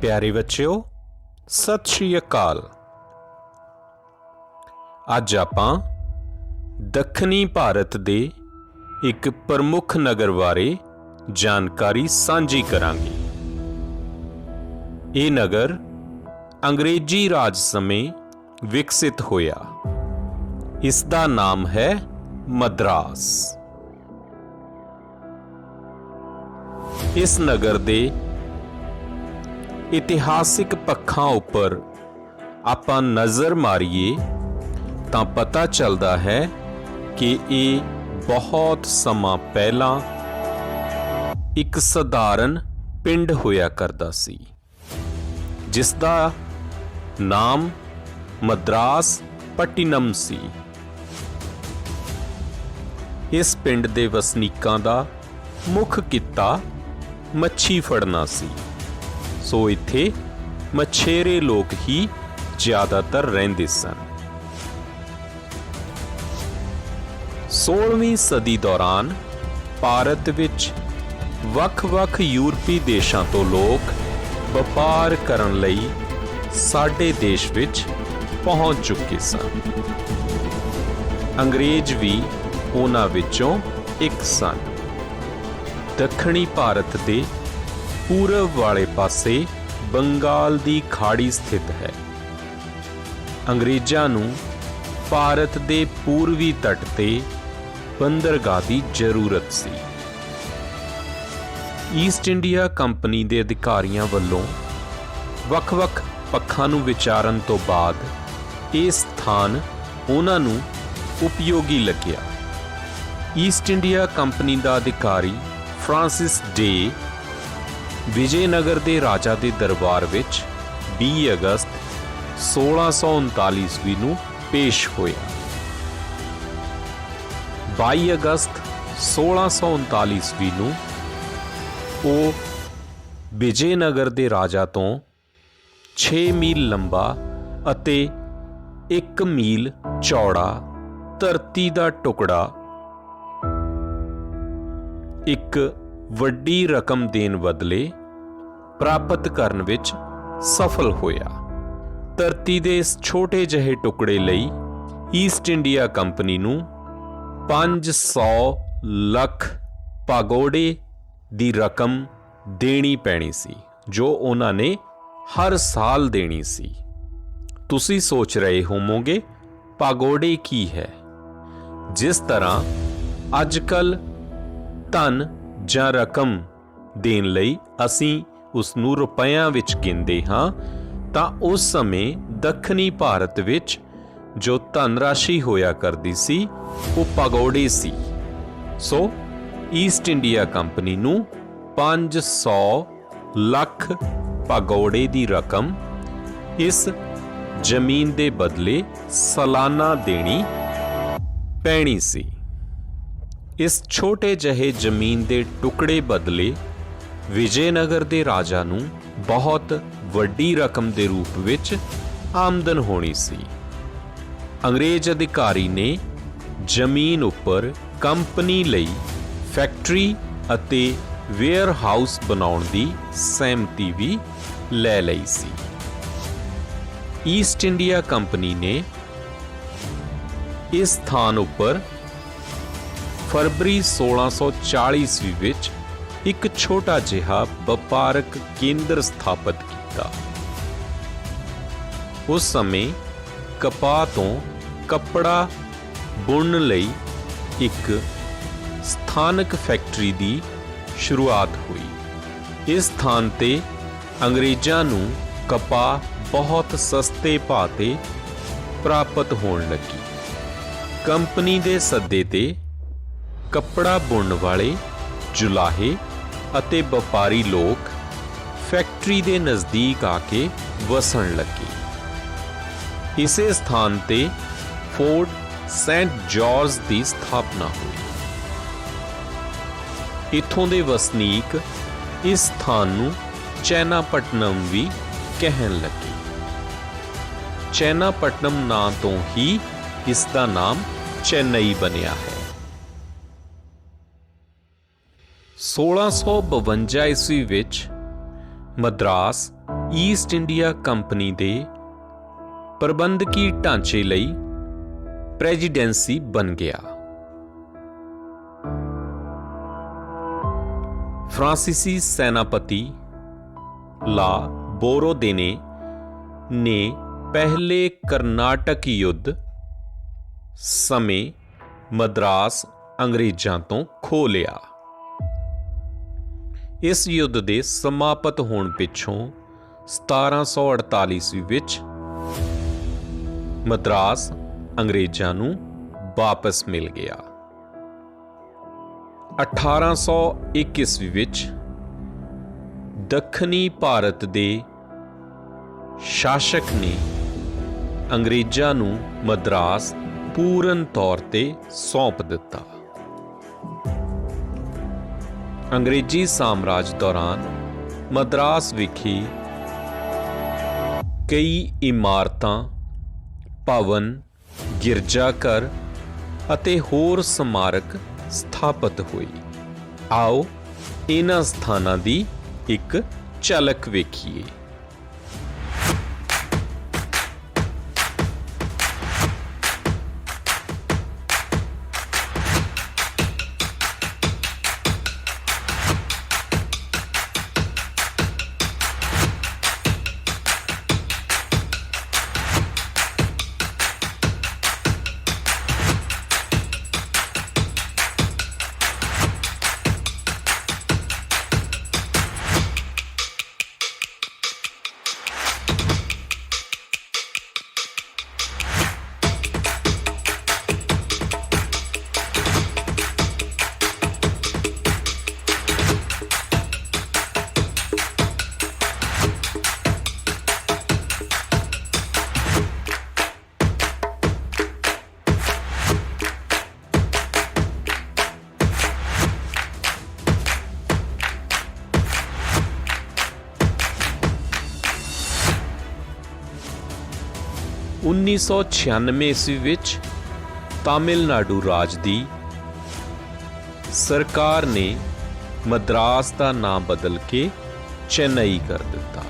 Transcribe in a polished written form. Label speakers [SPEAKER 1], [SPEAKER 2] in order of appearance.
[SPEAKER 1] प्यारे बच्चों सत श्री अकाल। अज आपां दक्षिणी भारत दे एक प्रमुख नगर बारे जानकारी सांझी करांगे। ये नगर अंग्रेजी राज समय विकसित होया। इसका नाम है मद्रास। इस नगर दे इतिहासिक पक्षां उपर आपां नज़र मारीए तां पता चलदा है कि ये बहुत समा पहला एक सधारण पिंड होया करदा सी, जिसदा नाम मद्रास पट्टिनम सी। इस पिंड दे वसनीकां दा मुख किੱਤਾ मच्छी फड़ना सी। सो इत्थे मछेरे लोग ही ज़्यादातर रहिंदे सन। 16वीं सदी दौरान भारत विच वख-वख यूरोपी देशां तो लोग वपार करन लई साडे देश विच पहुंच चुके सन। अंग्रेज भी उन्हां विचों एक सन। दक्षिणी भारत दे पूरब वाले पासे बंगाल दी खाड़ी स्थित है। अंग्रेज़ां नूं भारत दे पूर्वी तट ते बंदरगाह दी जरूरत सी। ईस्ट इंडिया कंपनी दे अधिकारियों वल्लों वख-वख पक्षां नूं विचारन तो बाद इह स्थान उन्हां नूं उपयोगी लग्या। ईस्ट इंडिया कंपनी दा अधिकारी फ्रांसिस डे विजयनगर दे राजा दे दरबार विच 20 अगस्त 1639 ईस्वी नूं पेश होया। 22 अगस्त 1639 ईस्वी नूं ਉਹ विजयनगर दे राजा तो 6 मील लंबा ਅਤੇ 1 मील चौड़ा धरती ਦਾ ਟੁਕੜਾ एक ਵੱਡੀ रकम देन बदले प्राप्त करन विच सफल होया। धरती दे इस छोटे जहे टुकड़े लई ईस्ट इंडिया कंपनी नूं 500 ਲੱਖ पागोडे दी रकम देनी पैनी सी, जो उन्हां ने हर साल देनी सी। तुसी सोच रहे होवोगे पागोडे की है। जिस तरह अजकल धन ਜਾਂ रकम देन लई असीं उस नूं रुपइयां विच गिनदे हां, तां उस समय दक्षिणी भारत विच जो धन राशि होया करदी सी वो पागोडे सी। सो ईस्ट इंडिया कंपनी नूं 500 ਲੱਖ पागोडे दी रकम इस जमीन दे बदले सालाना देनी पैनी सी। इस छोटे जहे जमीन दे टुकड़े बदले विजयनगर दे राजा नूं बहुत वड्डी रकम दे रूप विच आमदन होनी सी। अंग्रेज अधिकारी ने जमीन उपर कंपनी लई फैक्ट्री अते वेयर हाउस बनाउण दी सहमति भी लै लई सी। ईस्ट इंडिया कंपनी ने इस स्थान उपर फरवरी 1640 ईस्वी विच एक छोटा जिहा वपारक केंद्र स्थापित किया। उस समय कपाह तो कपड़ा बुनन लई एक स्थानक फैक्ट्री दी शुरुआत हुई। इस स्थान ते अंग्रेज़ां नूं कपाह बहुत सस्ते भाव ते प्राप्त होण लगी। कंपनी दे सद्दे ते कपड़ा बुनन वाले जुलाहे अते व्यापारी लोग फैक्ट्री दे नज़दीक आके वसन लगे। इसे स्थान ते फोर्ट सेंट जॉर्ज की स्थापना हुई। इत्थों दे वसनीक इस स्थान नूं चैनापट्टनम भी कहन लगे। चैनापट्टनम नां तो ही इसका नाम चेन्नई बनिया है। 1652 ईस्वी विच मद्रास ਈਸਟ ਇੰਡੀਆ ਕੰਪਨੀ ਦੇ ਪ੍ਰਬੰਧਕੀ ਢਾਂਚੇ ਲਈ ਪ੍ਰੈਜ਼ੀਡੈਂਸੀ ਬਣ ਗਿਆ। ਫਰਾਂਸੀਸੀ ਸੈਨਾਪਤੀ ਲਾ ਬੋਰੋਦੇਨੇ ਨੇ ਪਹਿਲੇ ਕਰਨਾਟਕ ਯੁੱਧ ਸਮੇਂ ਮਦਰਾਸ ਅੰਗਰੇਜ਼ਾਂ ਤੋਂ ਖੋਹ ਲਿਆ। ਇਸ ਯੁੱਧ ਦੇ ਸਮਾਪਤ ਹੋਣ ਪਿੱਛੋਂ 1748 ਈਸਵੀ ਵਿੱਚ ਮਦਰਾਸ ਅੰਗਰੇਜ਼ਾਂ ਨੂੰ ਵਾਪਸ ਮਿਲ ਗਿਆ। 1801 ਈਸਵੀ ਵਿੱਚ ਦੱਖਣੀ ਭਾਰਤ ਦੇ ਸ਼ਾਸਕ ਨੇ ਅੰਗਰੇਜ਼ਾਂ ਨੂੰ ਮਦਰਾਸ ਪੂਰਨ ਤੌਰ ਤੇ ਸੌਂਪ ਦਿੱਤਾ। ਅੰਗਰੇਜ਼ੀ ਸਾਮਰਾਜ ਦੌਰਾਨ ਮਦਰਾਸ ਵਿਖੇ ਕਈ ਇਮਾਰਤਾਂ, ਭਵਨ, ਗਿਰਜਾਘਰ ਅਤੇ ਹੋਰ ਸਮਾਰਕ ਸਥਾਪਿਤ ਹੋਏ। ਆਓ ਇਹਨਾਂ ਸਥਾਨਾਂ ਦੀ ਇੱਕ ਝਲਕ ਵੇਖੀਏ। 1996 ਈਸਵੀ ਵਿੱਚ ਤਾਮਿਲਨਾਡੂ ਰਾਜ ਦੀ ਸਰਕਾਰ ਨੇ ਮਦਰਾਸ ਦਾ ਨਾਮ ਬਦਲ ਕੇ ਚੇਨਈ ਕਰ ਦਿੱਤਾ।